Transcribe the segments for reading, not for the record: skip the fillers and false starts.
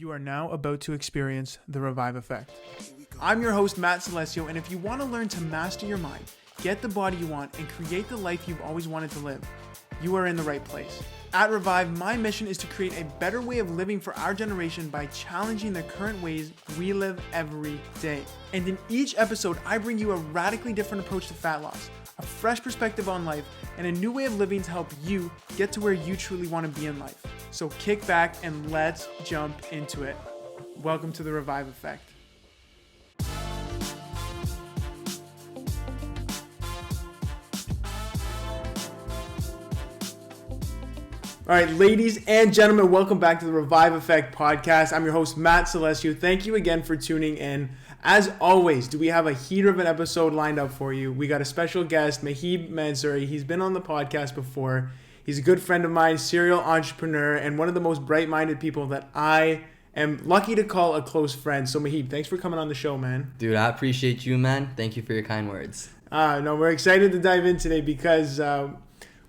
You are now about to experience the Revive Effect. I'm your host, Matt Celestio, and if you want to learn to master your mind, get the body you want, and create the life you've always wanted to live, you are in the right place. At Revive, my mission is to create a better way of living for our generation by challenging the current ways we live every day. And in each episode, I bring you a radically different approach to fat loss, a fresh perspective on life, and a new way of living to help you get to where you truly want to be in life. So kick back and let's jump into it. Welcome to the Revive Effect. All right, ladies and gentlemen, welcome back to the Revive Effect podcast. I'm your host, Matt Celestio. Thank you again for tuning in. As always, do we have a heater of an episode lined up for you? We got a special guest, Muhib Mansuri. He's been on the podcast before. He's a good friend of mine, serial entrepreneur, and one of the most bright-minded people that I am lucky to call a close friend. So Muhib, thanks for coming on the show, man. Dude, I appreciate you, man. Thank you for your kind words. No, we're excited to dive in today because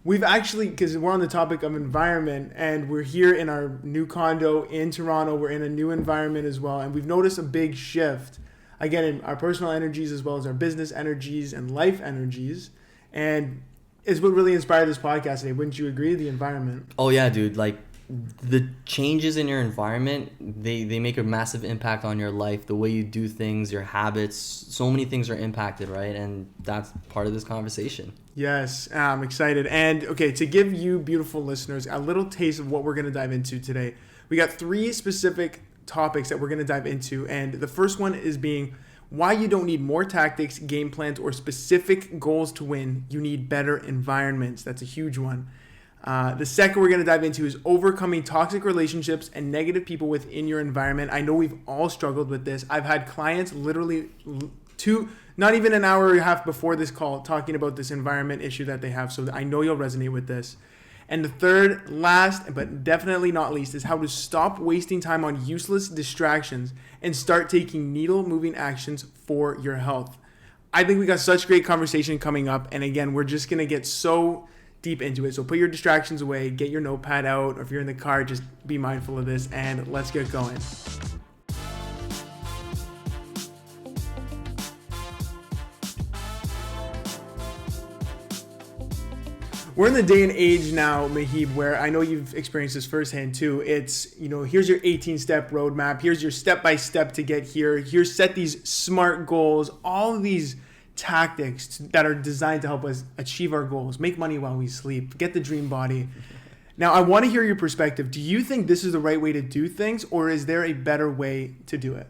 because we're on the topic of environment, and we're here in our new condo in Toronto. We're in a new environment as well, and we've noticed a big shift, again, in our personal energies as well as our business energies and life energies, and it's what really inspired this podcast today. Wouldn't you agree? The environment. Oh yeah, dude. Like, the changes in your environment, they make a massive impact on your life, the way you do things, your habits. So many things are impacted, right? And that's part of this conversation. Yes, I'm excited. And okay, to give you beautiful listeners a little taste of what we're going to dive into today, we got 3 specific topics that we're going to dive into. And the first one is being why you don't need more tactics, game plans, or specific goals to win. You need better environments. That's a huge one. The second we're going to dive into is overcoming toxic relationships and negative people within your environment. I know we've all struggled with this. I've had clients literally not even an hour and a half before this call talking about this environment issue that they have. So I know you'll resonate with this. And the third, last, but definitely not least, is how to stop wasting time on useless distractions and start taking needle-moving actions for your health. I think we got such great conversation coming up. And again, we're just going to get so deep into it. So put your distractions away, get your notepad out, or if you're in the car, just be mindful of this, and let's get going. We're in the day and age now, Muhib, where I know you've experienced this firsthand too. It's, here's your 18-step roadmap. Here's your step-by-step to get here. Here's set these SMART goals, all of these tactics that are designed to help us achieve our goals, make money while we sleep, get the dream body. Now, I want to hear your perspective. Do you think this is the right way to do things, or is there a better way to do it?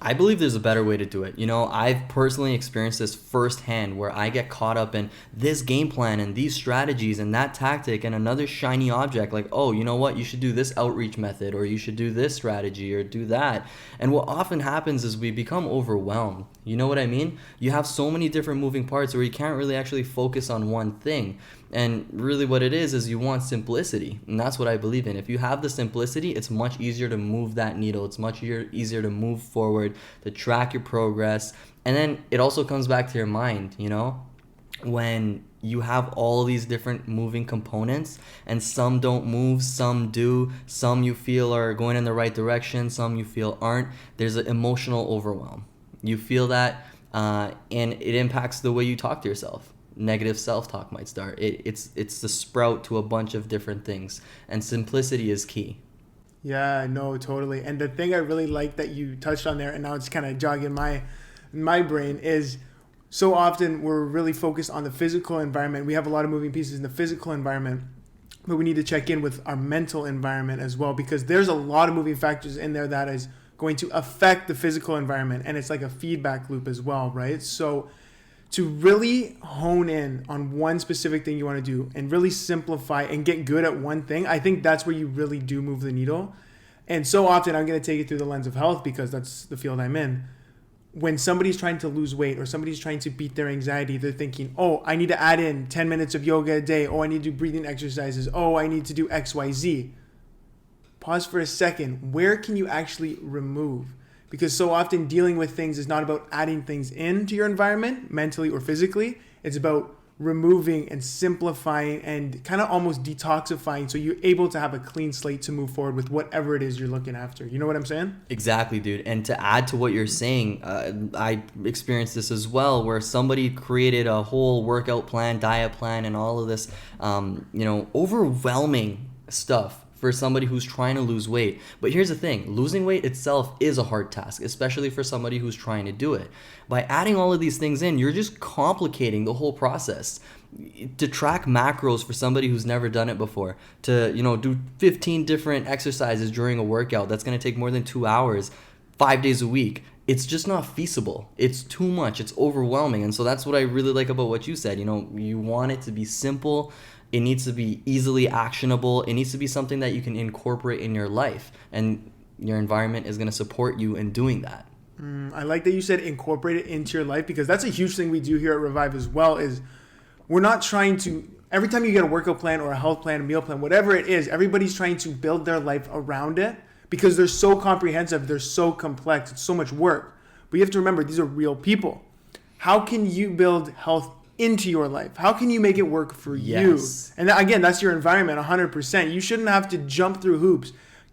I believe there's a better way to do it. I've personally experienced this firsthand where I get caught up in this game plan and these strategies and that tactic and another shiny object like, oh, you know what? You should do this outreach method, or you should do this strategy or do that. And what often happens is we become overwhelmed. You know what I mean? You have so many different moving parts where you can't really actually focus on one thing. And really what it is you want simplicity. And that's what I believe in. If you have the simplicity, it's much easier to move that needle. It's much easier to move forward, to track your progress. And then it also comes back to your mind, when you have all these different moving components and some don't move, some do, some you feel are going in the right direction, some you feel aren't. There's an emotional overwhelm. You feel that and it impacts the way you talk to yourself. Negative self-talk might start. It's the sprout to a bunch of different things, and simplicity is key. Yeah, no, totally. And the thing I really like that you touched on there, and now it's kind of jogging my brain, is so often we're really focused on the physical environment. We have a lot of moving pieces in the physical environment, but we need to check in with our mental environment as well, because there's a lot of moving factors in there that is going to affect the physical environment, and it's like a feedback loop as well, right? So to really hone in on one specific thing you want to do and really simplify and get good at one thing, I think that's where you really do move the needle. And so often I'm going to take it through the lens of health because that's the field I'm in. When somebody's trying to lose weight or somebody's trying to beat their anxiety, they're thinking, oh, I need to add in 10 minutes of yoga a day. Oh, I need to do breathing exercises. Oh, I need to do X, Y, Z. Pause for a second. Where can you actually remove? Because so often dealing with things is not about adding things into your environment, mentally or physically. It's about removing and simplifying and kind of almost detoxifying, so you're able to have a clean slate to move forward with whatever it is you're looking after. You know what I'm saying? Exactly, dude. And to add to what you're saying, I experienced this as well, where somebody created a whole workout plan, diet plan, and all of this, overwhelming stuff for somebody who's trying to lose weight. But here's the thing, losing weight itself is a hard task, especially for somebody who's trying to do it. By adding all of these things in, you're just complicating the whole process. To track macros for somebody who's never done it before, to do 15 different exercises during a workout that's going to take more than 2 hours 5 days a week, it's just not feasible. It's too much. It's overwhelming. And so that's what I really like about what you said. You want it to be simple. It needs to be easily actionable. It needs to be something that you can incorporate in your life, and your environment is going to support you in doing that. I like that you said incorporate it into your life, because that's a huge thing we do here at Revive as well. Is we're not trying to, every time you get a workout plan or a health plan, a meal plan, whatever it is, everybody's trying to build their life around it, because they're so comprehensive, they're so complex, it's so much work. But you have to remember, these are real people. How can you build health into your life? How can you make it work for you? And again, that's your environment 100%. You shouldn't have to jump through hoops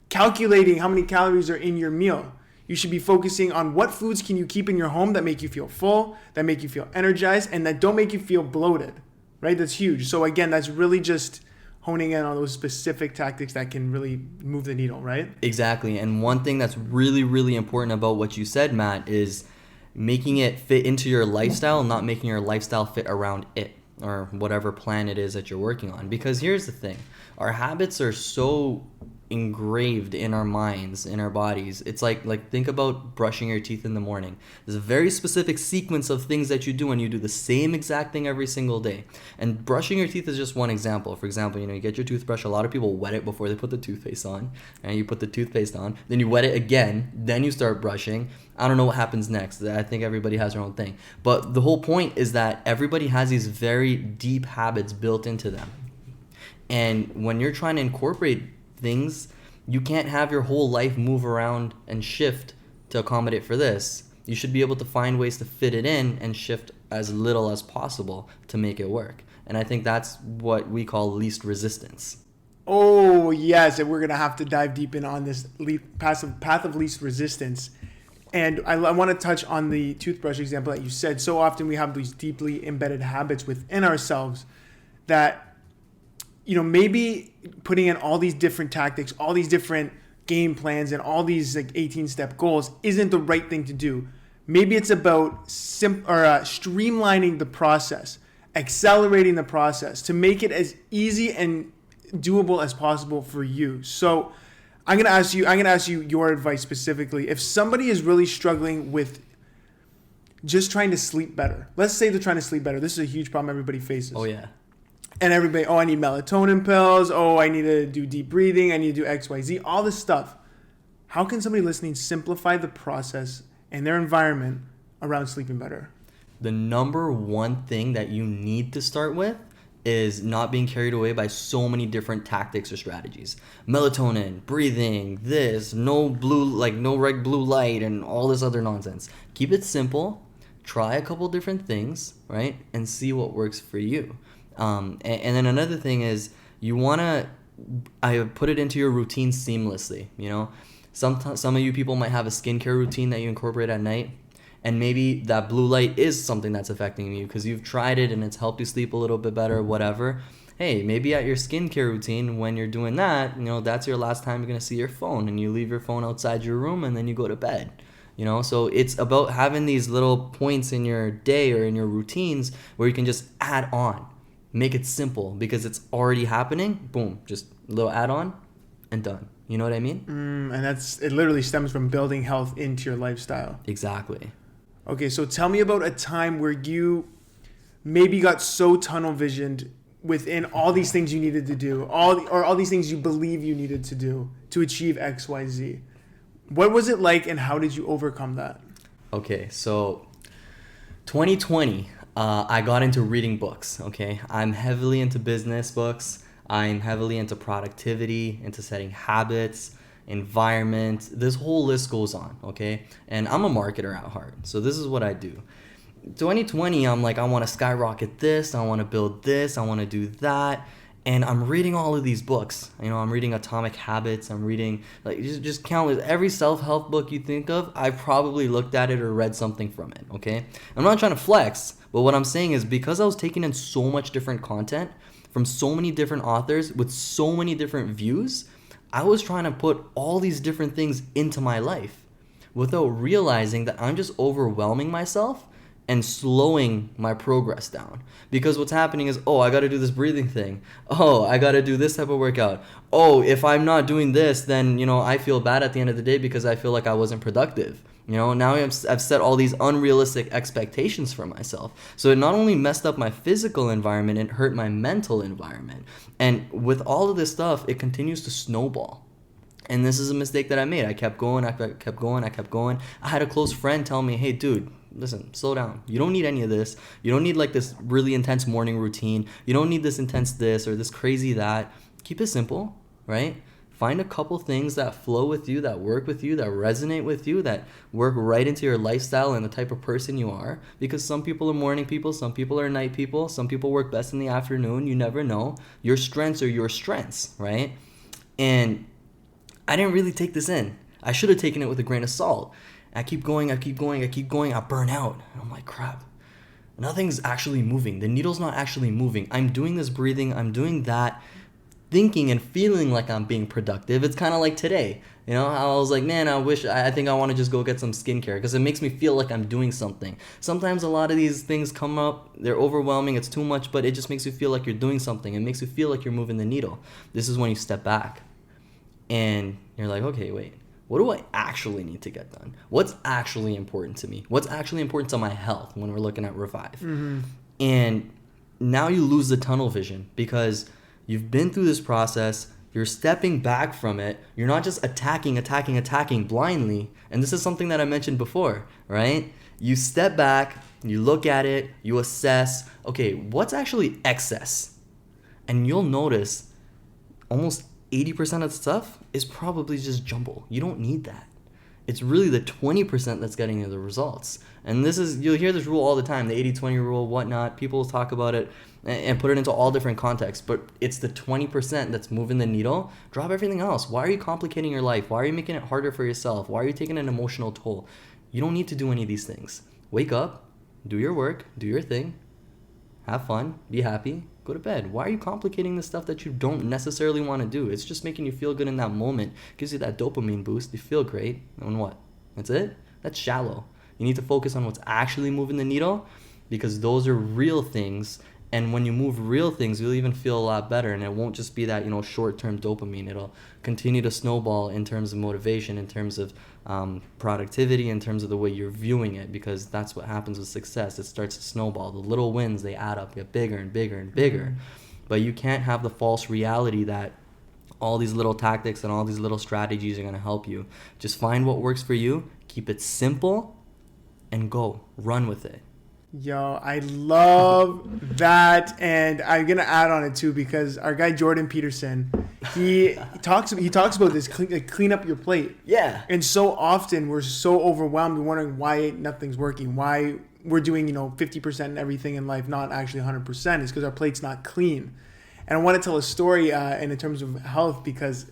calculating how many calories are in your meal. You should be focusing on what foods can you keep in your home that make you feel full, that make you feel energized, and that don't make you feel bloated, right? That's huge. So again, that's really just honing in on those specific tactics that can really move the needle, right? Exactly. And one thing that's really, really important about what you said, Matt, is making it fit into your lifestyle, not making your lifestyle fit around it or whatever plan it is that you're working on. Because here's the thing, our habits are so engraved in our minds, in our bodies. It's like think about brushing your teeth in the morning. There's a very specific sequence of things that you do, and you do the same exact thing every single day. And brushing your teeth is just one example. For example, you get your toothbrush. A lot of people wet it before they put the toothpaste on, and you put the toothpaste on, then you wet it again, then you start brushing. I don't know what happens next. I think everybody has their own thing. But the whole point is that everybody has these very deep habits built into them. And when you're trying to incorporate things, you can't have your whole life move around and shift to accommodate for this. You should be able to find ways to fit it in and shift as little as possible to make it work. And I think that's what we call least resistance. Oh, yes. And we're going to have to dive deep in on this path of least resistance. And I want to touch on the toothbrush example that you said. So often we have these deeply embedded habits within ourselves that, maybe putting in all these different tactics, all these different game plans, and all these 18-step goals isn't the right thing to do. Maybe it's about streamlining the process, accelerating the process to make it as easy and doable as possible for you. So I'm gonna ask you your advice specifically. If somebody is really struggling with just trying to sleep better, let's say they're trying to sleep better. This is a huge problem everybody faces. Oh yeah. And everybody, I need melatonin pills. I need to do deep breathing. I need to do XYZ, all this stuff. How can somebody listening simplify the process and their environment around sleeping better? The number one thing that you need to start with is not being carried away by so many different tactics or strategies. Melatonin, breathing, this, no red blue light, and all this other nonsense. Keep it simple. Try a couple different things, right? And see what works for you. And then another thing is I put it into your routine seamlessly. Some of you people might have a skincare routine that you incorporate at night, and maybe that blue light is something that's affecting you because you've tried it and it's helped you sleep a little bit better, whatever. Hey, maybe at your skincare routine, when you're doing that, that's your last time you're going to see your phone, and you leave your phone outside your room and then you go to bed. So it's about having these little points in your day or in your routines where you can just add on. Make it simple because it's already happening. Boom, just a little add-on and done. You know what I mean? And it literally stems from building health into your lifestyle. Exactly. Okay, so tell me about a time where you maybe got so tunnel visioned within all these things you needed to do, all these things you believe you needed to do to achieve XYZ. What was it like, and how did you overcome that? Okay, so 2020, I got into reading books, okay? I'm heavily into business books. I'm heavily into productivity, into setting habits, environment. This whole list goes on, okay? And I'm a marketer at heart, so this is what I do. 2020, I'm like, I want to skyrocket this, I want to build this, I want to do that. And I'm reading all of these books. I'm reading Atomic Habits. I'm reading like just countless. Every self-help book you think of, I've probably looked at it or read something from it, okay? I'm not trying to flex, but what I'm saying is because I was taking in so much different content from so many different authors with so many different views, I was trying to put all these different things into my life without realizing that I'm just overwhelming myself and slowing my progress down. Because what's happening is, I got to do this breathing thing. I got to do this type of workout. If I'm not doing this, then, I feel bad at the end of the day because I feel like I wasn't productive. Now I've set all these unrealistic expectations for myself. So it not only messed up my physical environment, it hurt my mental environment. And with all of this stuff, it continues to snowball. And this is a mistake that I made. I kept going. I had a close friend tell me, hey, dude, listen, slow down. You don't need any of this. You don't need like this really intense morning routine. You don't need this intense this or this crazy that. Keep it simple, right? Find a couple things that flow with you, that work with you, that resonate with you, that work right into your lifestyle and the type of person you are. Because some people are morning people, some people are night people, some people work best in the afternoon. You never know. Your strengths are your strengths, right? And I didn't really take this in. I should have taken it with a grain of salt. I keep going, I burn out. And I'm like, crap, nothing's actually moving. The needle's not actually moving. I'm doing this breathing, I'm doing that, thinking and feeling like I'm being productive. It's kind of like today. I was like, man, I think I want to just go get some skincare because it makes me feel like I'm doing something. Sometimes a lot of these things come up, they're overwhelming, it's too much, but it just makes you feel like you're doing something. It makes you feel like you're moving the needle. This is when you step back and you're like, okay, wait. What do I actually need to get done? What's actually important to me? What's actually important to my health when we're looking at Revive? Mm-hmm. And now you lose the tunnel vision because you've been through this process. You're stepping back from it. You're not just attacking blindly. And this is something that I mentioned before, right? You step back, you look at it, you assess, okay, what's actually excess? And you'll notice almost 80% of the stuff is probably just jumble. You don't need that. It's really the 20% that's getting you the results. And you'll hear this rule all the time, the 80-20 rule, whatnot. People talk about it and put it into all different contexts, but it's the 20% that's moving the needle. Drop everything else. Why are you complicating your life? Why are you making it harder for yourself? Why are you taking an emotional toll? You don't need to do any of these things. Wake up, do your work, do your thing, have fun, be happy, go to bed. Why are you complicating the stuff that you don't necessarily want to do? It's just making you feel good in that moment. Gives you that dopamine boost. You feel great. And what? That's it? That's shallow. You need to focus on what's actually moving the needle because those are real things. And when you move real things, you'll even feel a lot better. And it won't just be that, short-term dopamine. It'll continue to snowball in terms of motivation, in terms of productivity, in terms of the way you're viewing it, because that's what happens with success. It starts to snowball. The little wins, they add up, get bigger and bigger and bigger. Mm-hmm. But you can't have the false reality that all these little tactics and all these little strategies are going to help you. Just find what works for you, keep it simple, and go. Run with it. Yo, I love that, and I'm gonna add on it too because our guy Jordan Peterson, he talks about this clean up your plate. Yeah. And so often we're so overwhelmed, we're wondering why nothing's working, why we're doing 50% in everything in life, not actually 100%. It's because our plate's not clean. And I want to tell a story in terms of health because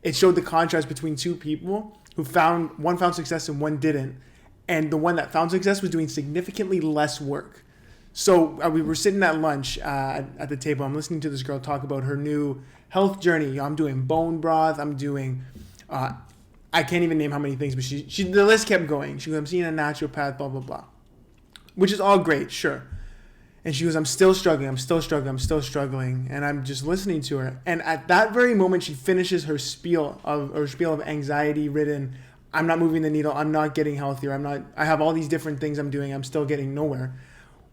it showed the contrast between two people who one found success and one didn't. And the one that found success was doing significantly less work. So we were sitting at lunch at the table. I'm listening to this girl talk about her new health journey. I'm doing bone broth. I'm doing, I can't even name how many things, but the list kept going. She goes, I'm seeing a naturopath, blah, blah, blah. Which is all great, sure. And she goes, I'm still struggling. And I'm just listening to her. And at that very moment, she finishes her spiel of anxiety-ridden, I'm not moving the needle. I'm not getting healthier. I have all these different things I'm doing. I'm still getting nowhere.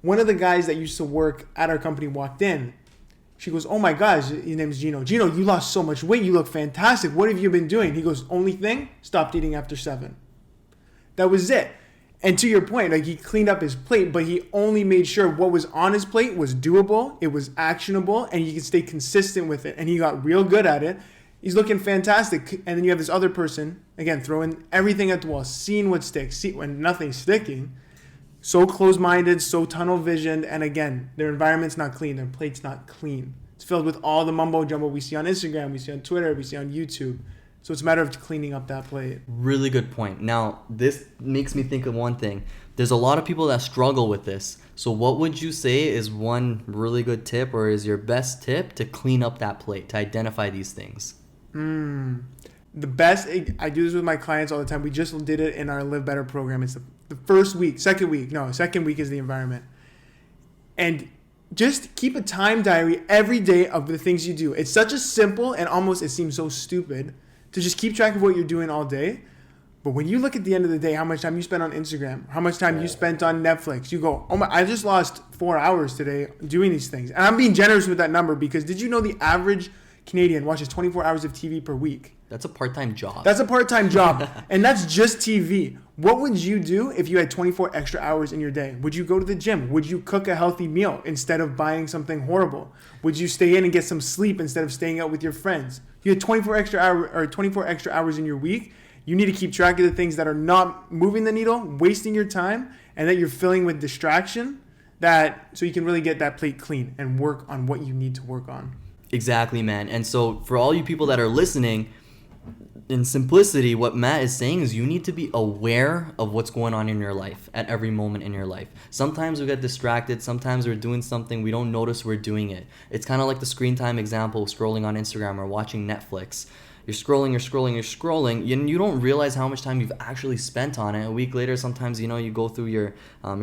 One of the guys that used to work at our company walked in. She goes, oh my gosh, his name is Gino. Gino, you lost so much weight. You look fantastic. What have you been doing? He goes, only thing, stopped eating after 7. That was it. And to your point, he cleaned up his plate, but he only made sure what was on his plate was doable, it was actionable, and he could stay consistent with it. And he got real good at it. He's looking fantastic. And then you have this other person, again, throwing everything at the wall, seeing what sticks. See, when nothing's sticking, so close-minded, so tunnel-visioned, and again, their environment's not clean, their plate's not clean. It's filled with all the mumbo-jumbo we see on Instagram, we see on Twitter, we see on YouTube. So it's a matter of cleaning up that plate. Really good point. Now, this makes me think of one thing. There's a lot of people that struggle with this. So what would you say is one really good tip, or is your best tip to clean up that plate, to identify these things? The best, I do this with my clients all the time. We just did it in our Live Better program. It's the first week, second week is the environment. And just keep a time diary every day of the things you do. It's such a simple, and almost it seems so stupid to just keep track of what you're doing all day. But when you look at the end of the day, how much time you spent on Instagram, how much time you spent on Netflix, you go, oh my, I just lost 4 hours today doing these things. And I'm being generous with that number, because did you know the average Canadian watches 24 hours of TV per week? That's a part-time job. That's a part-time job. And that's just TV. What would you do if you had 24 extra hours in your day? Would you go to the gym? Would you cook a healthy meal instead of buying something horrible? Would you stay in and get some sleep instead of staying out with your friends? You had 24 extra hours in your week. You need to keep track of the things that are not moving the needle, wasting your time, and that you're filling with distraction, so you can really get that plate clean and work on what you need to work on. Exactly, man. And so for all you people that are listening, in simplicity, what Matt is saying is you need to be aware of what's going on in your life at every moment in your life. Sometimes we get distracted. Sometimes we're doing something, we don't notice we're doing it. It's kind of like the screen time example, scrolling on Instagram or watching Netflix. You're scrolling, and you don't realize how much time you've actually spent on it. A week later, sometimes, you go through your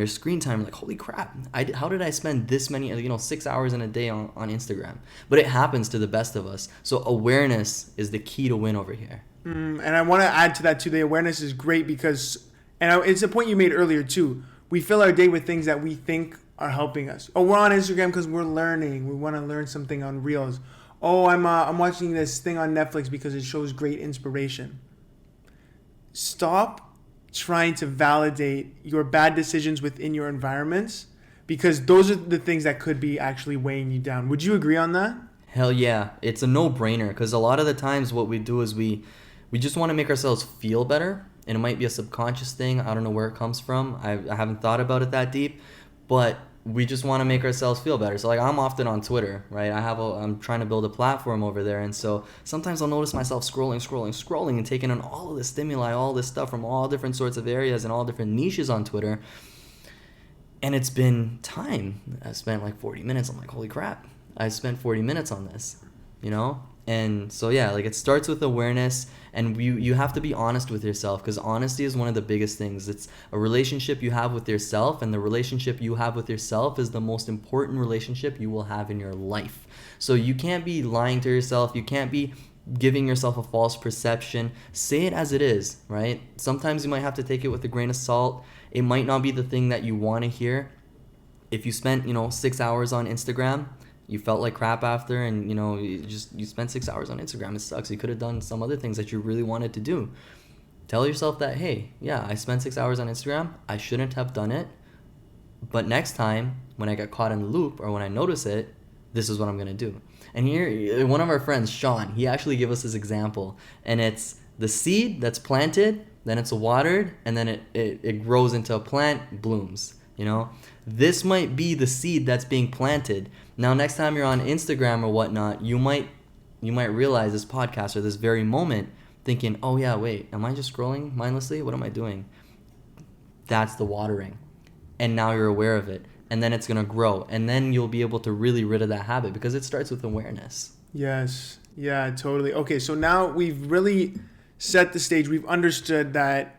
screen time, like, holy crap, how did I spend this many, 6 hours in a day on Instagram? But it happens to the best of us. So awareness is the key to win over here. And I want to add to that too. The awareness is great because, it's a point you made earlier too. We fill our day with things that we think are helping us. Oh, we're on Instagram because we're learning. We want to learn something on Reels. Oh, I'm watching this thing on Netflix because it shows great inspiration. Stop trying to validate your bad decisions within your environments, because those are the things that could be actually weighing you down. Would you agree on that? Hell yeah. It's a no-brainer, because a lot of the times what we do is we just want to make ourselves feel better, and it might be a subconscious thing. I don't know where it comes from. I haven't thought about it that deep, but we just want to make ourselves feel better. So like, I'm often on Twitter, right? I'm trying to build a platform over there, and so sometimes I'll notice myself scrolling and taking in all of this stimuli, all this stuff from all different sorts of areas and all different niches on Twitter. And it's been time. I spent like 40 minutes. I'm like, holy crap, I spent 40 minutes on this, And so yeah, like, it starts with awareness, and you have to be honest with yourself, because honesty is one of the biggest things. It's a relationship you have with yourself, and the relationship you have with yourself is the most important relationship you will have in your life. So you can't be lying to yourself. You can't be giving yourself a false perception. Say it as it is, right? Sometimes you might have to take it with a grain of salt. It might not be the thing that you want to hear. If you spent, 6 hours on Instagram, you felt like crap after, and you spent 6 hours on Instagram, it sucks. You could have done some other things that you really wanted to do. Tell yourself that, hey, yeah, I spent 6 hours on Instagram, I shouldn't have done it, but next time when I get caught in the loop, or when I notice it, this is what I'm gonna do. And here, one of our friends, Sean, he actually gave us this example, and it's the seed that's planted, then it's watered, and then it grows into a plant, blooms. This might be the seed that's being planted. Now, next time you're on Instagram or whatnot, you might realize this podcast, or this very moment, thinking, oh yeah, wait, am I just scrolling mindlessly? What am I doing? That's the watering. And now you're aware of it. And then it's going to grow. And then you'll be able to really rid of that habit, because it starts with awareness. Yes. Yeah, totally. Okay, so now we've really set the stage. We've understood that,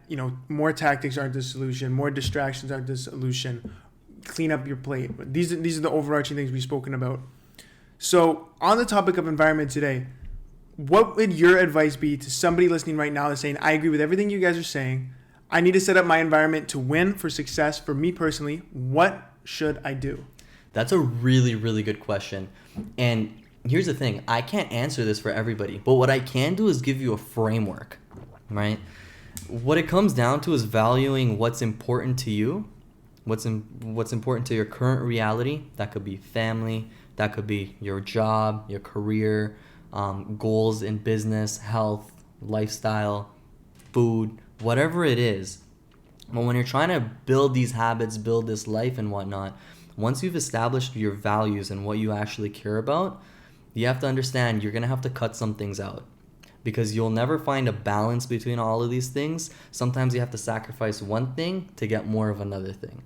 more tactics aren't the solution. More distractions aren't the solution. Clean up your plate. These are the overarching things we've spoken about. So on the topic of environment today, what would your advice be to somebody listening right now that's saying, I agree with everything you guys are saying. I need to set up my environment to win, for success, for me personally. What should I do? That's a really, really good question. And here's the thing. I can't answer this for everybody. But what I can do is give you a framework, right? What it comes down to is valuing what's important to you. What's important to your current reality. That could be family, that could be your job, your career, goals in business, health, lifestyle, food, whatever it is. But when you're trying to build these habits, build this life and whatnot, once you've established your values and what you actually care about, you have to understand you're going to have to cut some things out, because you'll never find a balance between all of these things. Sometimes you have to sacrifice one thing to get more of another thing.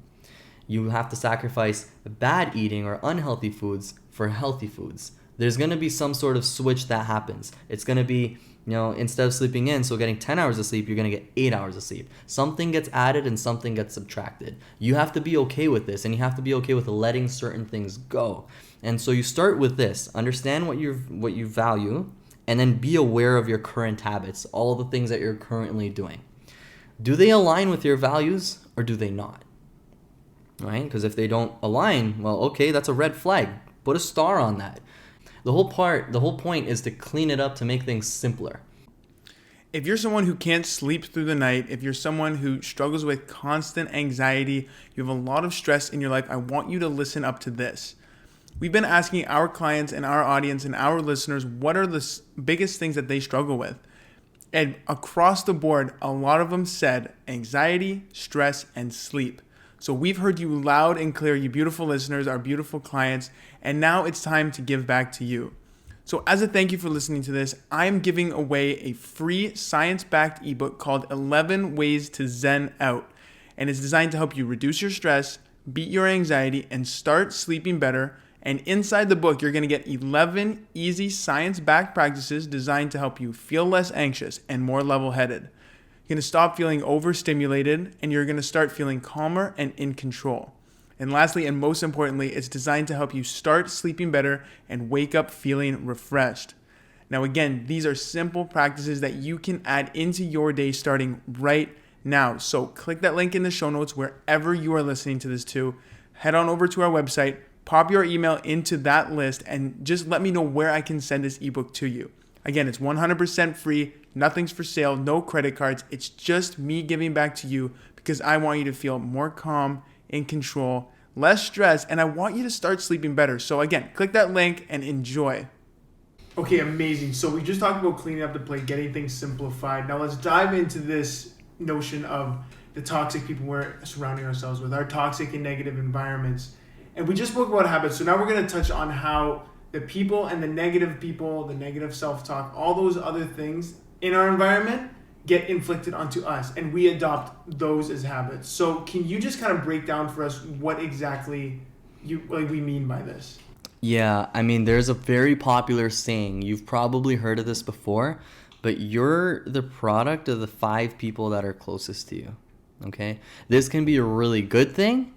You have to sacrifice bad eating or unhealthy foods for healthy foods. There's going to be some sort of switch that happens. It's going to be, instead of sleeping in, so getting 10 hours of sleep, you're going to get 8 hours of sleep. Something gets added and something gets subtracted. You have to be okay with this, and you have to be okay with letting certain things go. And so you start with this. Understand what you value, and then be aware of your current habits, all the things that you're currently doing. Do they align with your values or do they not? Right? Because if they don't align, well, okay, that's a red flag. Put a star on that. The whole point is to clean it up, to make things simpler. If you're someone who can't sleep through the night, if you're someone who struggles with constant anxiety, you have a lot of stress in your life, I want you to listen up to this. We've been asking our clients and our audience and our listeners what are the biggest things that they struggle with. And across the board, a lot of them said anxiety, stress, and sleep. So we've heard you loud and clear, you beautiful listeners, our beautiful clients, and now it's time to give back to you. So as a thank you for listening to this, I'm giving away a free science-backed ebook called 11 Ways to Zen Out. And it's designed to help you reduce your stress, beat your anxiety, and start sleeping better. And inside the book, you're going to get 11 easy science-backed practices designed to help you feel less anxious and more level-headed. You're going to stop feeling overstimulated, and you're going to start feeling calmer and in control. And lastly, and most importantly, it's designed to help you start sleeping better and wake up feeling refreshed. Now again, these are simple practices that you can add into your day starting right now. So click that link in the show notes wherever you are listening to this to. Head on over to our website, pop your email into that list, and just let me know where I can send this ebook to you. Again, it's 100% free, nothing's for sale, no credit cards. It's just me giving back to you because I want you to feel more calm, in control, less stress, and I want you to start sleeping better. So again, click that link and enjoy. Okay, amazing. So we just talked about cleaning up the plate, getting things simplified. Now let's dive into this notion of the toxic people we're surrounding ourselves with, our toxic and negative environments. And we just spoke about habits, so now we're going to touch on how the people and the negative self-talk, all those other things in our environment get inflicted onto us, and we adopt those as habits. So can you just kind of break down for us what exactly we mean by this? Yeah, I mean, there's a very popular saying. You've probably heard of this before, but you're the product of the 5 people that are closest to you, okay? This can be a really good thing,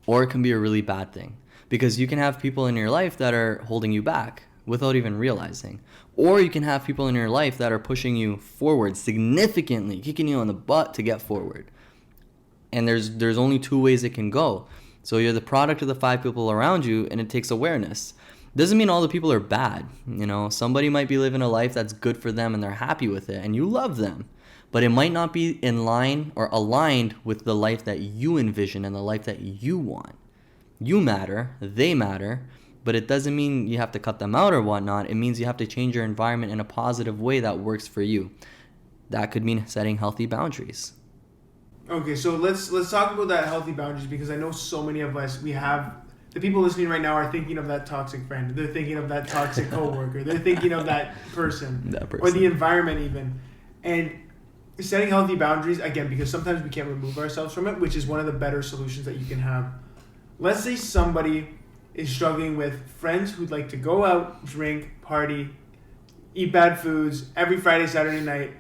or it can be a really bad thing, because you can have people in your life that are holding you back without even realizing, or you can have people in your life that are pushing you forward significantly, kicking you on the butt to get forward. And there's only 2 ways it can go. So you're the product of the 5 people around you, and it takes awareness. Doesn't mean all the people are bad. Somebody might be living a life that's good for them and they're happy with it and you love them, but it might not be in line or aligned with the life that you envision and the life that you want. You matter, they matter, but it doesn't mean you have to cut them out or whatnot. It means you have to change your environment in a positive way that works for you. That could mean setting healthy boundaries. Okay, so let's talk about that healthy boundaries, because I know so many of us, the people listening right now are thinking of that toxic friend. They're thinking of that toxic coworker. They're thinking of that person. Or the environment even. And setting healthy boundaries, again, because sometimes we can't remove ourselves from it, which is one of the better solutions that you can have. Let's say somebody is struggling with friends who'd like to go out, drink, party, eat bad foods every Friday, Saturday night,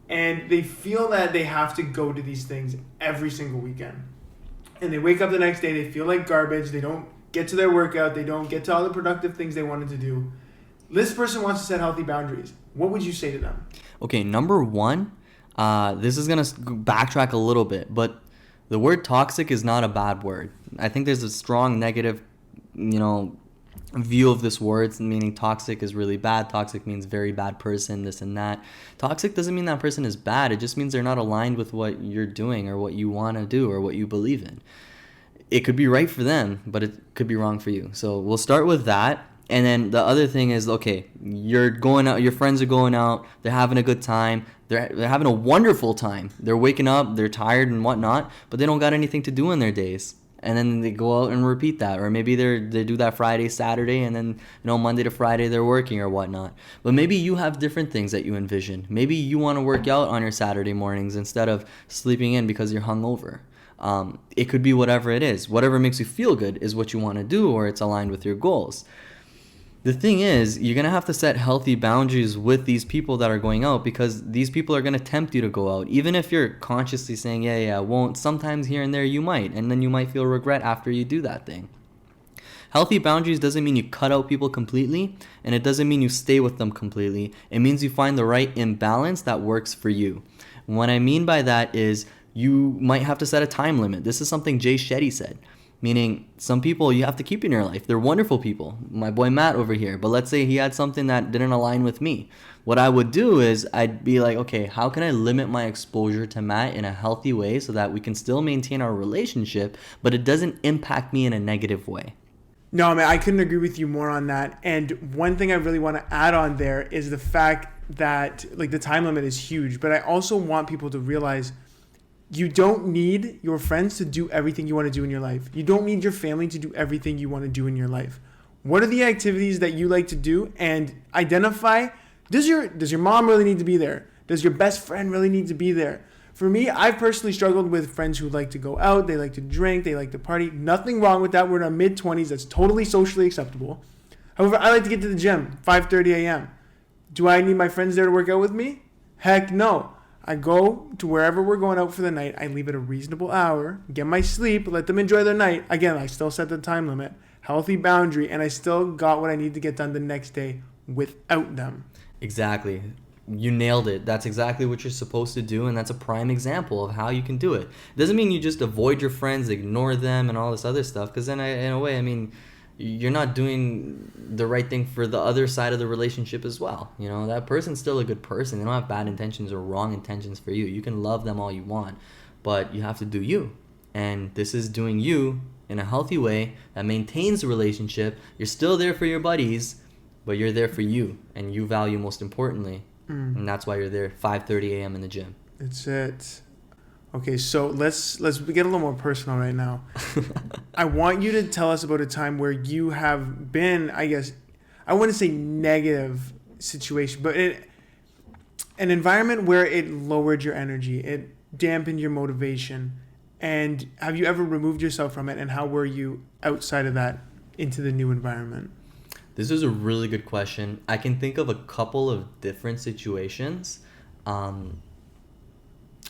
and they feel that they have to go to these things every single weekend. And they wake up the next day, they feel like garbage, they don't get to their workout, they don't get to all the productive things they wanted to do. This person wants to set healthy boundaries. What would you say to them? Okay, number 1, this is going to backtrack a little bit, but the word toxic is not a bad word. I think there's a strong negative, view of this word, meaning toxic is really bad. Toxic means very bad person, this and that. Toxic doesn't mean that person is bad. It just means they're not aligned with what you're doing or what you want to do or what you believe in. It could be right for them, but it could be wrong for you. So we'll start with that. And then the other thing is, okay, you're going out, your friends are going out, they're having a good time, They're having a wonderful time. They're waking up, they're tired and whatnot, but they don't got anything to do in their days. And then they go out and repeat that. Or maybe they do that Friday, Saturday, and then Monday to Friday they're working or whatnot. But maybe you have different things that you envision. Maybe you want to work out on your Saturday mornings instead of sleeping in because you're hungover. It could be whatever it is. Whatever makes you feel good is what you want to do, or it's aligned with your goals. The thing is, you're going to have to set healthy boundaries with these people that are going out, because these people are going to tempt you to go out. Even if you're consciously saying, yeah, I won't, sometimes here and there you might, and then you might feel regret after you do that thing. Healthy boundaries doesn't mean you cut out people completely, and it doesn't mean you stay with them completely. It means you find the right imbalance that works for you. What I mean by that is you might have to set a time limit. This is something Jay Shetty said. Meaning, some people you have to keep in your life. They're wonderful people. My boy Matt over here. But let's say he had something that didn't align with me. What I would do is I'd be like, okay, how can I limit my exposure to Matt in a healthy way so that we can still maintain our relationship, but it doesn't impact me in a negative way? No, man, I couldn't agree with you more on that. And one thing I really want to add on there is the fact that the time limit is huge. But I also want people to realize you don't need your friends to do everything you want to do in your life. You don't need your family to do everything you want to do in your life. What are the activities that you like to do? And identify, does your mom really need to be there? Does your best friend really need to be there? For me, I've personally struggled with friends who like to go out, they like to drink, they like to party. Nothing wrong with that. We're in our mid-20s. That's totally socially acceptable. However, I like to get to the gym, 5:30 a.m. Do I need my friends there to work out with me? Heck no. I go to wherever we're going out for the night. I leave at a reasonable hour, get my sleep, let them enjoy their night. Again, I still set the time limit, healthy boundary, and I still got what I need to get done the next day without them. Exactly. You nailed it. That's exactly what you're supposed to do, and that's a prime example of how you can do it. It doesn't mean you just avoid your friends, ignore them, and all this other stuff, because then in a way, you're not doing the right thing for the other side of the relationship as well. That person's still a good person. They don't have bad intentions or wrong intentions for you. You can love them all you want, but you have to do you. And this is doing you in a healthy way that maintains the relationship. You're still there for your buddies, but you're there for you, and you value most importantly. And that's why you're there 5:30 a.m. in the gym. That's it. Okay, so let's get a little more personal right now. I want you to tell us about a time where you have been, I guess, I wouldn't say negative situation, but an environment where it lowered your energy, it dampened your motivation. And have you ever removed yourself from it, and how were you outside of that into the new environment? This is a really good question. I can think of a couple of different situations.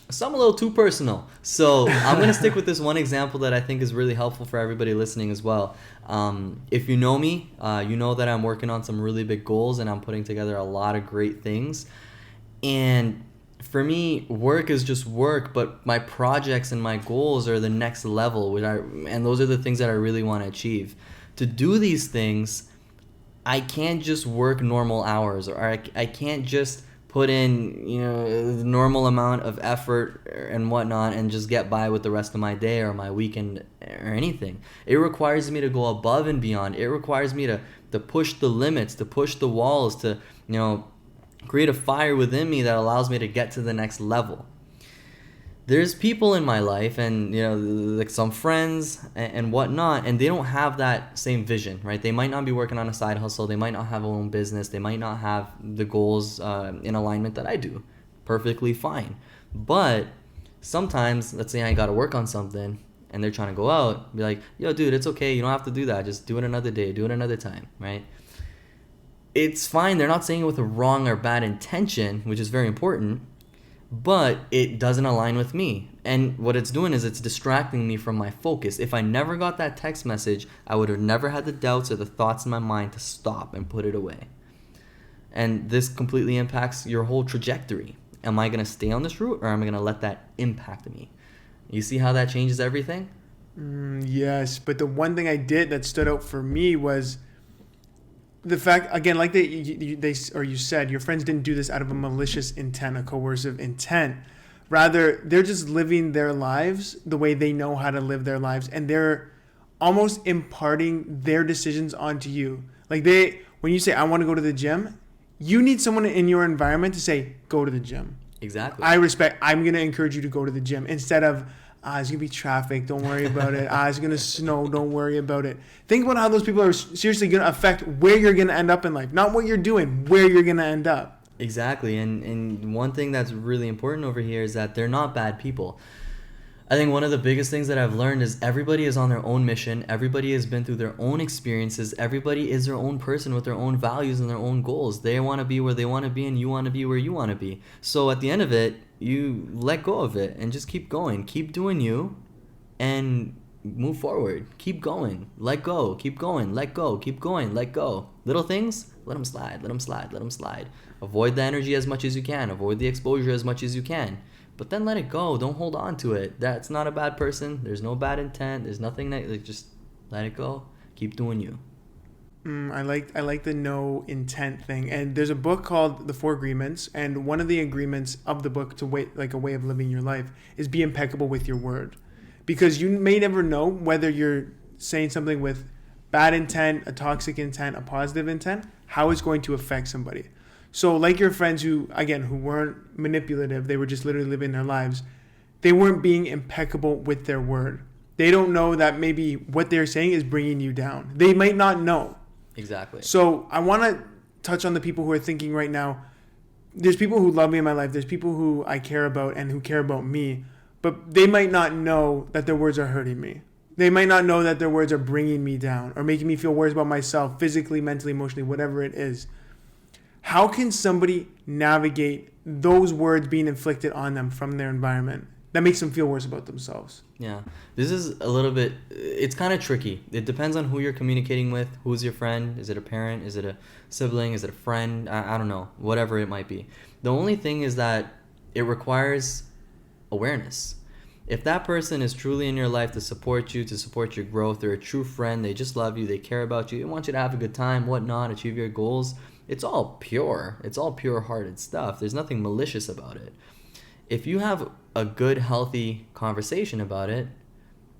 Some a little too personal. So I'm going to stick with this one example that I think is really helpful for everybody listening as well. If you know me, you know that I'm working on some really big goals, and I'm putting together a lot of great things. And for me, work is just work, but my projects and my goals are the next level, and those are the things that I really want to achieve. To do these things, I can't just work normal hours, or I can't just put in the normal amount of effort and whatnot and just get by with the rest of my day or my weekend or anything. It requires me to go above and beyond. It requires me to push the limits, to push the walls, to create a fire within me that allows me to get to the next level. There's people in my life, and like some friends and whatnot, and they don't have that same vision, right? They might not be working on a side hustle. They might not have a own business. They might not have the goals in alignment that I do. Perfectly fine. But sometimes, let's say I got to work on something, and they're trying to go out, be like, yo, dude, it's okay. You don't have to do that. Just do it another day. Do it another time, right? It's fine. They're not saying it with a wrong or bad intention, which is very important. But it doesn't align with me. And what it's doing is it's distracting me from my focus. If I never got that text message, I would have never had the doubts or the thoughts in my mind to stop and put it away. And this completely impacts your whole trajectory. Am I going to stay on this route, or am I going to let that impact me? You see how that changes everything? Yes, but the one thing I did that stood out for me was the fact, again, like you said, your friends didn't do this out of a malicious intent, a coercive intent. Rather, they're just living their lives the way they know how to live their lives, and they're almost imparting their decisions onto you. Like when you say, I want to go to the gym, you need someone in your environment to say, go to the gym. Exactly. I'm going to encourage you to go to the gym instead of, it's going to be traffic. Don't worry about it. It's going to snow. Don't worry about it. Think about how those people are seriously going to affect where you're going to end up in life. Not what you're doing, where you're going to end up. Exactly. And one thing that's really important over here is that they're not bad people. I think one of the biggest things that I've learned is everybody is on their own mission. Everybody has been through their own experiences. Everybody is their own person with their own values and their own goals. They want to be where they want to be, and you want to be where you want to be. So at the end of it, you let go of it and just keep going. Keep doing you and move forward. Keep going. Let go. Keep going. Let go. Keep going. Let go. Little things, let them slide. Let them slide. Let them slide. Avoid the energy as much as you can. Avoid the exposure as much as you can. But then let it go. Don't hold on to it. That's not a bad person. There's no bad intent. There's nothing that, like, just let it go. Keep doing you. I like the no intent thing. And there's a book called The Four Agreements, and one of the agreements of the book to wait, like a way of living your life, is be impeccable with your word, because you may never know whether you're saying something with bad intent, a toxic intent, a positive intent, how it's going to affect somebody. So like your friends who weren't manipulative, they were just literally living their lives. They weren't being impeccable with their word. They don't know that maybe what they're saying is bringing you down. They might not know. Exactly. So I want to touch on the people who are thinking right now, there's people who love me in my life. There's people who I care about and who care about me, but they might not know that their words are hurting me. They might not know that their words are bringing me down or making me feel worse about myself, physically, mentally, emotionally, whatever it is. How can somebody navigate those words being inflicted on them from their environment that makes them feel worse about themselves? Yeah, this is a little bit, it's kind of tricky. It depends on who you're communicating with. Who's your friend? Is it a parent? Is it a sibling? Is it a friend? I don't know, whatever it might be. The only thing is that it requires awareness. If that person is truly in your life to support you, to support your growth, they're a true friend, they just love you, they care about you, they want you to have a good time, whatnot, achieve your goals, it's all pure. It's all pure-hearted stuff. There's nothing malicious about it. If you have a good, healthy conversation about it,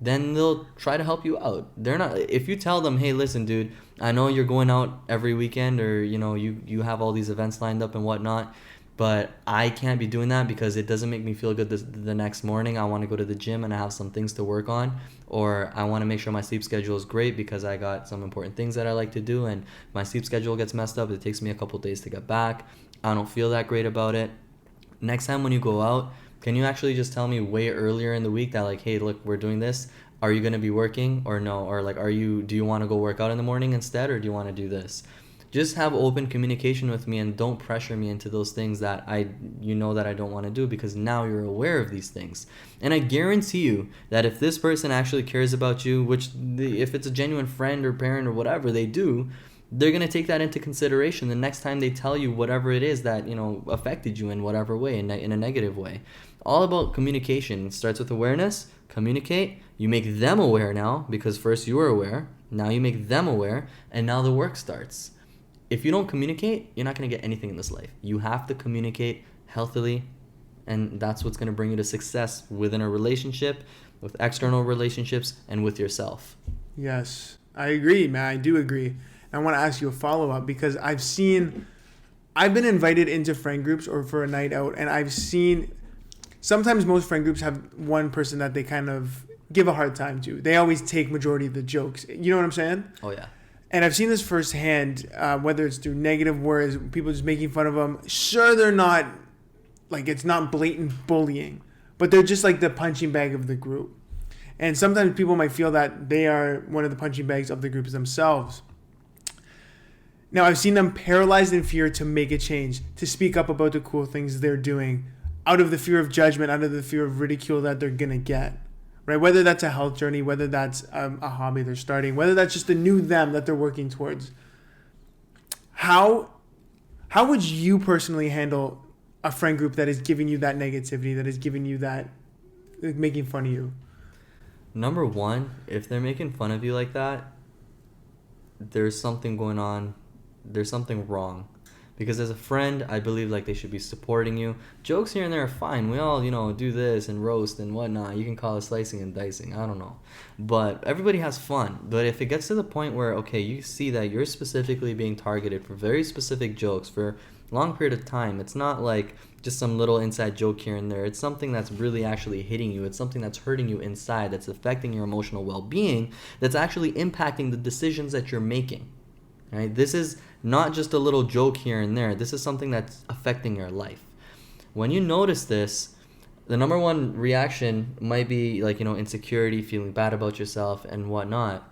then they'll try to help you out. They're not. If you tell them, hey, listen, dude, I know you're going out every weekend, or you have all these events lined up and whatnot, but I can't be doing that because it doesn't make me feel good the next morning. I want to go to the gym and I have some things to work on, or I want to make sure my sleep schedule is great because I got some important things that I like to do, and my sleep schedule gets messed up. It takes me a couple days to get back. I don't feel that great about it. Next time when you go out, can you actually just tell me way earlier in the week that, like, hey, look, we're doing this. Are you going to be working or no? Or like, do you want to go work out in the morning instead, or do you want to do this? Just have open communication with me and don't pressure me into those things that I don't want to do, because now you're aware of these things. And I guarantee you that if this person actually cares about you, if it's a genuine friend or parent or whatever they do, they're going to take that into consideration the next time they tell you whatever it is that, affected you in whatever way, in a negative way. All about communication. It starts with awareness. Communicate. You make them aware now, because first you were aware. Now you make them aware, and now the work starts. If you don't communicate, you're not going to get anything in this life. You have to communicate healthily, and that's what's going to bring you to success within a relationship, with external relationships, and with yourself. Yes, I agree, man. I do agree. I want to ask you a follow-up, because I've been invited into friend groups or for a night out, and I've seen sometimes most friend groups have one person that they kind of give a hard time to. They always take majority of the jokes. You know what I'm saying? Oh, yeah. And I've seen this firsthand, whether it's through negative words, people just making fun of them. Sure, they're not, like, it's not blatant bullying, but they're just like the punching bag of the group. And sometimes people might feel that they are one of the punching bags of the groups themselves. Now, I've seen them paralyzed in fear to make a change, to speak up about the cool things they're doing, out of the fear of judgment, out of the fear of ridicule that they're going to get. Right? Whether that's a health journey, whether that's a hobby they're starting, whether that's just a new them that they're working towards. How would you personally handle a friend group that is giving you that negativity, that is giving you that, like, making fun of you? Number one, if they're making fun of you like that, there's something going on. There's something wrong. Because as a friend, I believe like they should be supporting you. Jokes here and there are fine. We all, do this and roast and whatnot. You can call it slicing and dicing. I don't know. But everybody has fun. But if it gets to the point where, okay, you see that you're specifically being targeted for very specific jokes for a long period of time, it's not like just some little inside joke here and there. It's something that's really actually hitting you. It's something that's hurting you inside, that's affecting your emotional well-being, that's actually impacting the decisions that you're making. Right? This is not just a little joke here and there. This is something that's affecting your life. When you notice this, the number one reaction might be like, insecurity, feeling bad about yourself and whatnot.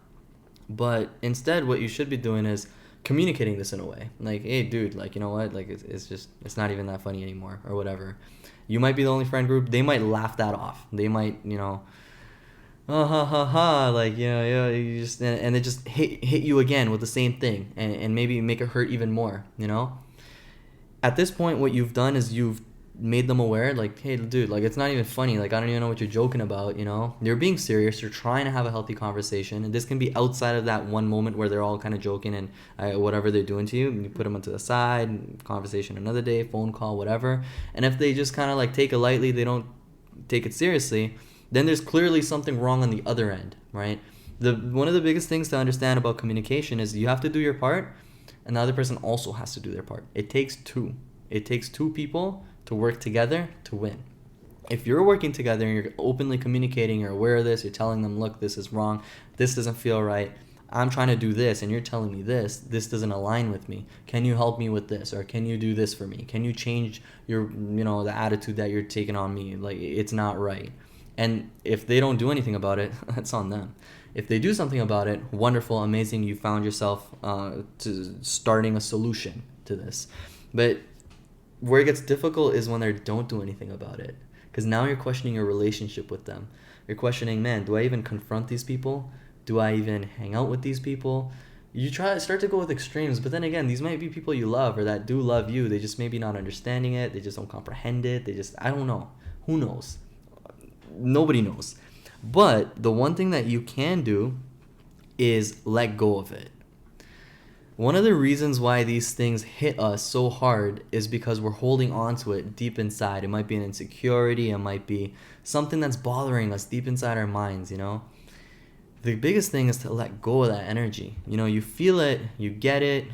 But instead, what you should be doing is communicating this in a way like, hey dude, like, you know what, like it's not even that funny anymore or whatever. You might be the only friend group. They might laugh that off. They might, oh ha ha ha, like, you just, and they just hit you again with the same thing and maybe make it hurt even more. At this point, what you've done is you've made them aware, like, hey dude, like, it's not even funny, like, I don't even know what you're joking about. You're being serious, you're trying to have a healthy conversation, and this can be outside of that one moment where they're all kind of joking and whatever they're doing to you, and you put them onto the side, conversation another day, phone call, whatever. And if they just kind of like take it lightly, they don't take it seriously, then there's clearly something wrong on the other end, right? One of the biggest things to understand about communication is you have to do your part, and the other person also has to do their part. It takes two people to work together to win. If you're working together and you're openly communicating, you're aware of this, you're telling them, look, this is wrong, this doesn't feel right, I'm trying to do this and you're telling me this doesn't align with me, can you help me with this, or can you do this for me, can you change your, the attitude that you're taking on me, like, it's not right. And if they don't do anything about it, that's on them. If they do something about it, wonderful, amazing, you found yourself to starting a solution to this. But where it gets difficult is when they don't do anything about it. Because now you're questioning your relationship with them. You're questioning, man, do I even confront these people? Do I even hang out with these people? You start to go with extremes, but then again, these might be people you love or that do love you. They just maybe not understanding it. They just don't comprehend it. I don't know. Who knows? Nobody knows. But the one thing that you can do is let go of it. One of the reasons why these things hit us so hard is because we're holding on to it deep inside. It might be an insecurity. It might be something that's bothering us deep inside our minds, The biggest thing is to let go of that energy. You feel it, you get it,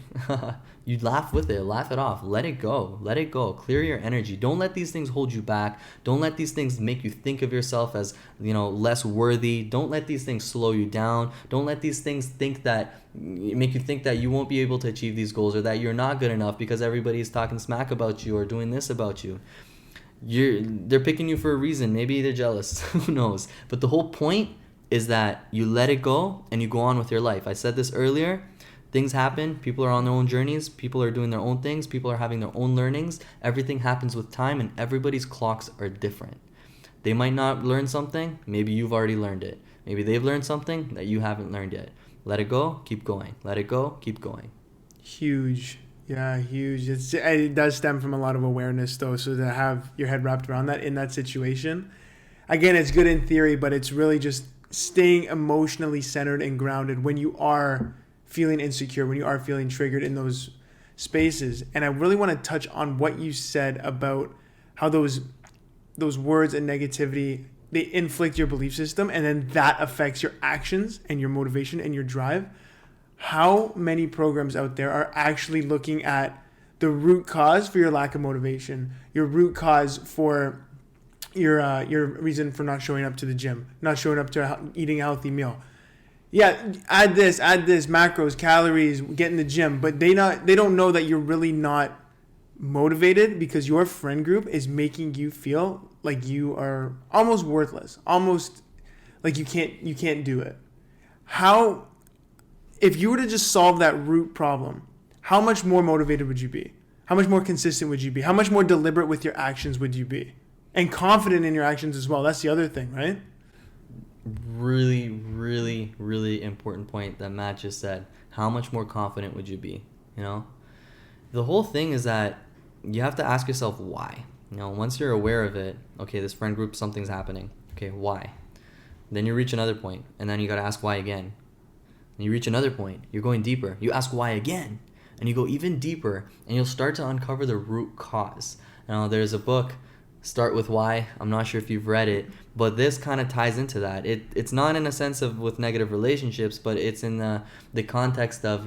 you laugh with it, laugh it off, let it go, clear your energy. Don't let these things hold you back. Don't let these things make you think of yourself as, less worthy. Don't let these things slow you down. Don't let these things make you think that you won't be able to achieve these goals or that you're not good enough because everybody's talking smack about you or doing this about you. They're picking you for a reason. Maybe they're jealous. Who knows? But the whole point is that you let it go and you go on with your life. I said this earlier. Things happen. People are on their own journeys. People are doing their own things. People are having their own learnings. Everything happens with time, and everybody's clocks are different. They might not learn something. Maybe you've already learned it. Maybe they've learned something that you haven't learned yet. Let it go. Keep going. Let it go. Keep going. Huge. Yeah, huge. It does stem from a lot of awareness, though, so to have your head wrapped around that in that situation. Again, it's good in theory, but it's really just staying emotionally centered and grounded when you are feeling insecure, when you are feeling triggered in those spaces. And I really want to touch on what you said about how those words and negativity, they inflict your belief system, and then that affects your actions and your motivation and your drive. How many programs out there are actually looking at the root cause for your lack of motivation, your root cause for your reason for not showing up to the gym, not showing up to eating a healthy meal? Yeah, add this, macros, calories, get in the gym, but they don't know that you're really not motivated because your friend group is making you feel like you are almost worthless, almost like you can't do it. How, if you were to just solve that root problem, how much more motivated would you be? How much more consistent would you be? How much more deliberate with your actions would you be? And confident in your actions as well. That's the other thing, right? Really, really, really important point that Matt just said. How much more confident would you be? The whole thing is that you have to ask yourself why. Once you're aware of it, okay, this friend group, something's happening. Okay, why? Then you reach another point, and then you got to ask why again. And you reach another point, you're going deeper. You ask why again, and you go even deeper, and you'll start to uncover the root cause. Now, there's a book, Start With Why. I'm not sure if you've read it, but this kind of ties into that. It's not in a sense of with negative relationships, but it's in the context of,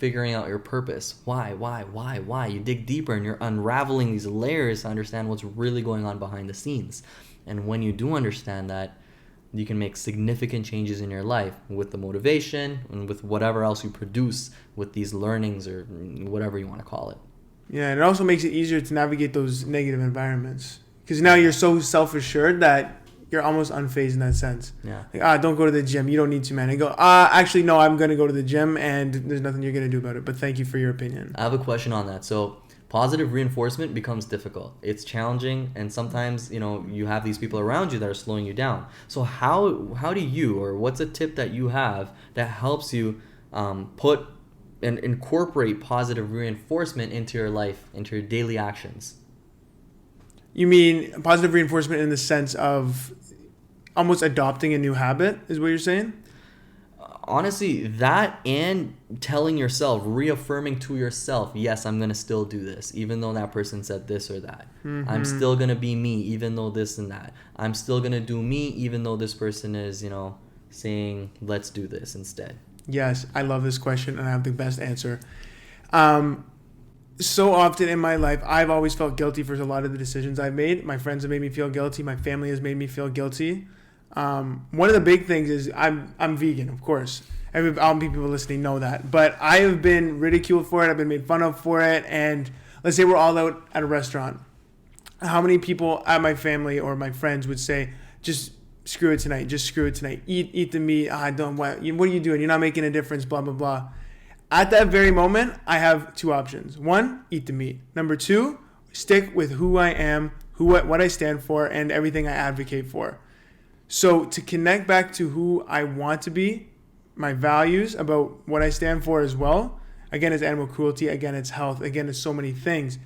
figuring out your purpose. Why? You dig deeper and you're unraveling these layers to understand what's really going on behind the scenes. And when you do understand that, you can make significant changes in your life with the motivation and with whatever else you produce with these learnings or whatever you want to call it. Yeah, and it also makes it easier to navigate those negative environments. Because now you're so self-assured that you're almost unfazed in that sense. Yeah. Like, don't go to the gym. You don't need to, man. And go, actually, no, I'm going to go to the gym, and there's nothing you're going to do about it. But thank you for your opinion. I have a question on that. So positive reinforcement becomes difficult. It's challenging, and sometimes, you have these people around you that are slowing you down. So how do you, or what's a tip that you have that helps you put and incorporate positive reinforcement into your life, into your daily actions? You mean positive reinforcement in the sense of almost adopting a new habit, is what you're saying? Honestly, that and telling yourself, reaffirming to yourself, yes, I'm going to still do this, even though that person said this or that. Mm-hmm. I'm still going to be me, even though this and that. I'm still going to do me, even though this person is, saying, let's do this instead. Yes, I love this question, and I have the best answer. So often in my life, I've always felt guilty for a lot of the decisions I've made. My friends have made me feel guilty. My family has made me feel guilty. One of the big things is I'm vegan, of course. All people listening know that. But I have been ridiculed for it. I've been made fun of for it. And let's say we're all out at a restaurant. How many people at my family or my friends would say, just screw it tonight. Just screw it tonight. Eat the meat. What are you doing? You're not making a difference, blah, blah, blah. At that very moment, I have two options. One, eat the meat. Number two, stick with who I am, what I stand for, and everything I advocate for. So to connect back to who I want to be, my values about what I stand for as well, again, it's animal cruelty, again, it's health, again, it's so many things.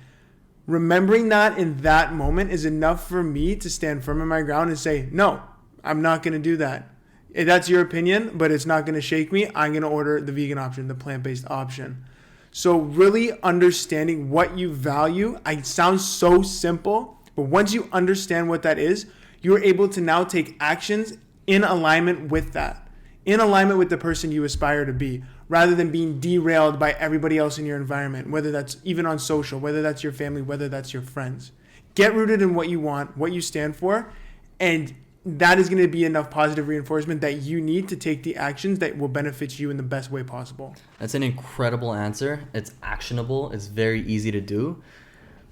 Remembering that in that moment is enough for me to stand firm in my ground and say, no, I'm not going to do that. That's your opinion, but it's not going to shake me. I'm going to order the vegan option, the plant-based option. So really understanding what you value, it sounds so simple, but once you understand what that is, you're able to now take actions in alignment with that, in alignment with the person you aspire to be, rather than being derailed by everybody else in your environment, whether that's even on social, whether that's your family, whether that's your friends. Get rooted in what you want, what you stand for, and that is going to be enough positive reinforcement that you need to take the actions that will benefit you in the best way possible. That's an incredible answer. It's actionable. It's very easy to do.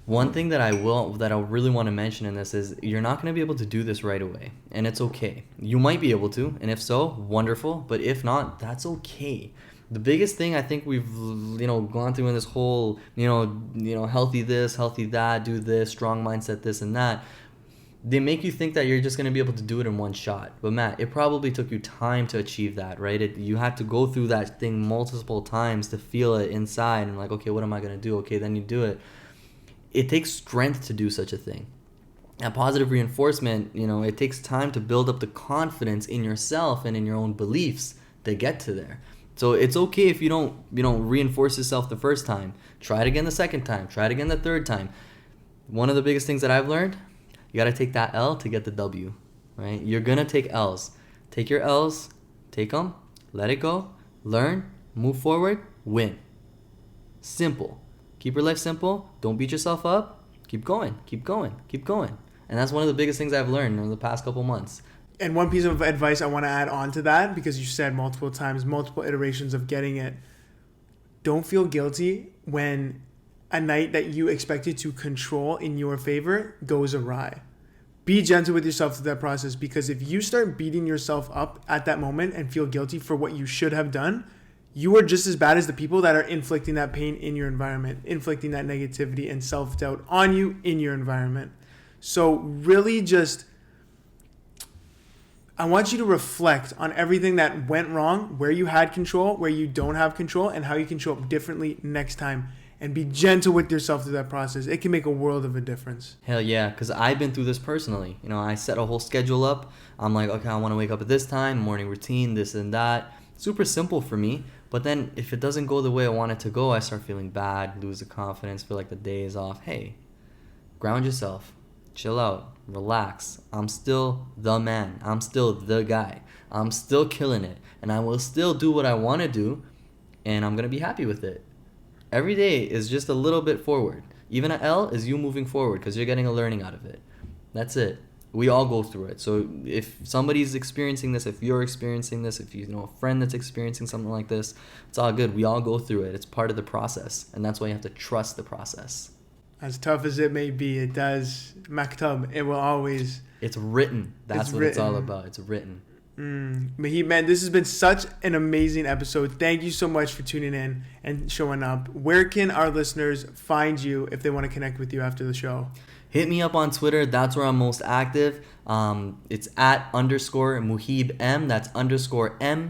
One thing that I really want to mention in this is you're not going to be able to do this right away, and it's okay. You might be able to, and if so, wonderful. But if not, that's okay. The biggest thing I think we've gone through in this whole healthy this, healthy that, do this, strong mindset, this and that. They make you think that you're just going to be able to do it in one shot. But Matt, it probably took you time to achieve that, right? You had to go through that thing multiple times to feel it inside and like, okay, what am I going to do? Okay, then you do it. It takes strength to do such a thing. And positive reinforcement, it takes time to build up the confidence in yourself and in your own beliefs to get to there. So it's okay if you don't reinforce yourself the first time. Try it again the second time. Try it again the third time. One of the biggest things that I've learned, you got to take that L to get the W, right? You're going to take L's. Take your L's, take them, let it go, learn, move forward, win. Simple. Keep your life simple. Don't beat yourself up. Keep going, keep going, keep going. And that's one of the biggest things I've learned in the past couple months. And one piece of advice I want to add on to that, because you said multiple times, multiple iterations of getting it. Don't feel guilty when a night that you expected to control in your favor goes awry. Be gentle with yourself through that process, because if you start beating yourself up at that moment and feel guilty for what you should have done, you are just as bad as the people that are inflicting that pain in your environment, inflicting that negativity and self-doubt on you in your environment. So really I want you to reflect on everything that went wrong, where you had control, where you don't have control, and how you can show up differently next time. And be gentle with yourself through that process. It can make a world of a difference. Hell yeah, because I've been through this personally. I set a whole schedule up. I'm like, okay, I want to wake up at this time, morning routine, this and that. Super simple for me. But then if it doesn't go the way I want it to go, I start feeling bad, lose the confidence, feel like the day is off. Hey, ground yourself. Chill out. Relax. I'm still the man. I'm still the guy. I'm still killing it. And I will still do what I want to do and I'm going to be happy with it. Every day is just a little bit forward. Even an L is you moving forward because you're getting a learning out of it. That's it. We all go through it. So if somebody's experiencing this, if you're experiencing this, if you know a friend that's experiencing something like this, it's all good. We all go through it. It's part of the process. And that's why you have to trust the process. As tough as it may be, it does. Maktab, it will always. It's written. That's what it's all about. It's written. Muhib, man, this has been such an amazing episode. Thank you so much for tuning in and showing up. Where can our listeners find you if they want to connect with you after the show? Hit me up on Twitter. That's where I'm most active. It's at _Muhib M. That's _MUHIB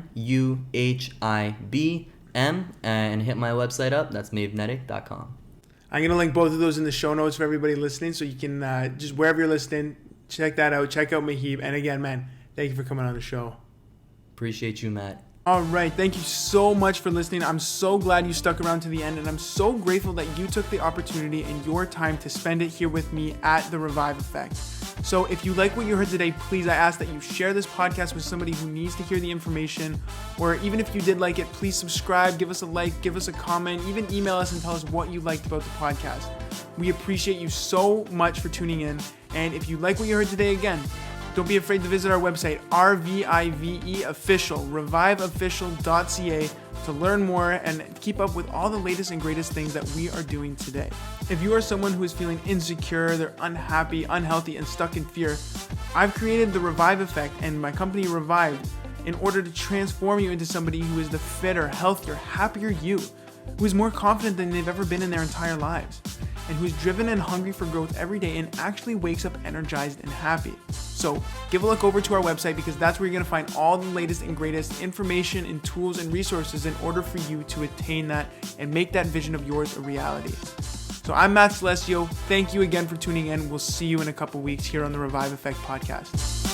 M. And hit my website up. That's mavnetic.com. I'm going to link both of those in the show notes for everybody listening. So you can just wherever you're listening, check that out. Check out Muhib. And again, man, thank you for coming on the show. Appreciate you, Matt. All right. Thank you so much for listening. I'm so glad you stuck around to the end, and I'm so grateful that you took the opportunity and your time to spend it here with me at The Revive Effect. So if you like what you heard today, please, I ask that you share this podcast with somebody who needs to hear the information, or even if you did like it, please subscribe, give us a like, give us a comment, even email us and tell us what you liked about the podcast. We appreciate you so much for tuning in, and if you like what you heard today, again, don't be afraid to visit our website, RVIVE Official, reviveofficial.ca, to learn more and keep up with all the latest and greatest things that we are doing today. If you are someone who is feeling insecure, they're unhappy, unhealthy, and stuck in fear, I've created the Revive Effect and my company Revive in order to transform you into somebody who is the fitter, healthier, happier you, who is more confident than they've ever been in their entire lives, and who's driven and hungry for growth every day and actually wakes up energized and happy. So give a look over to our website, because that's where you're going to find all the latest and greatest information and tools and resources in order for you to attain that and make that vision of yours a reality. So I'm Matt Celestio. Thank you again for tuning in. We'll see you in a couple weeks here on the Revive Effect podcast.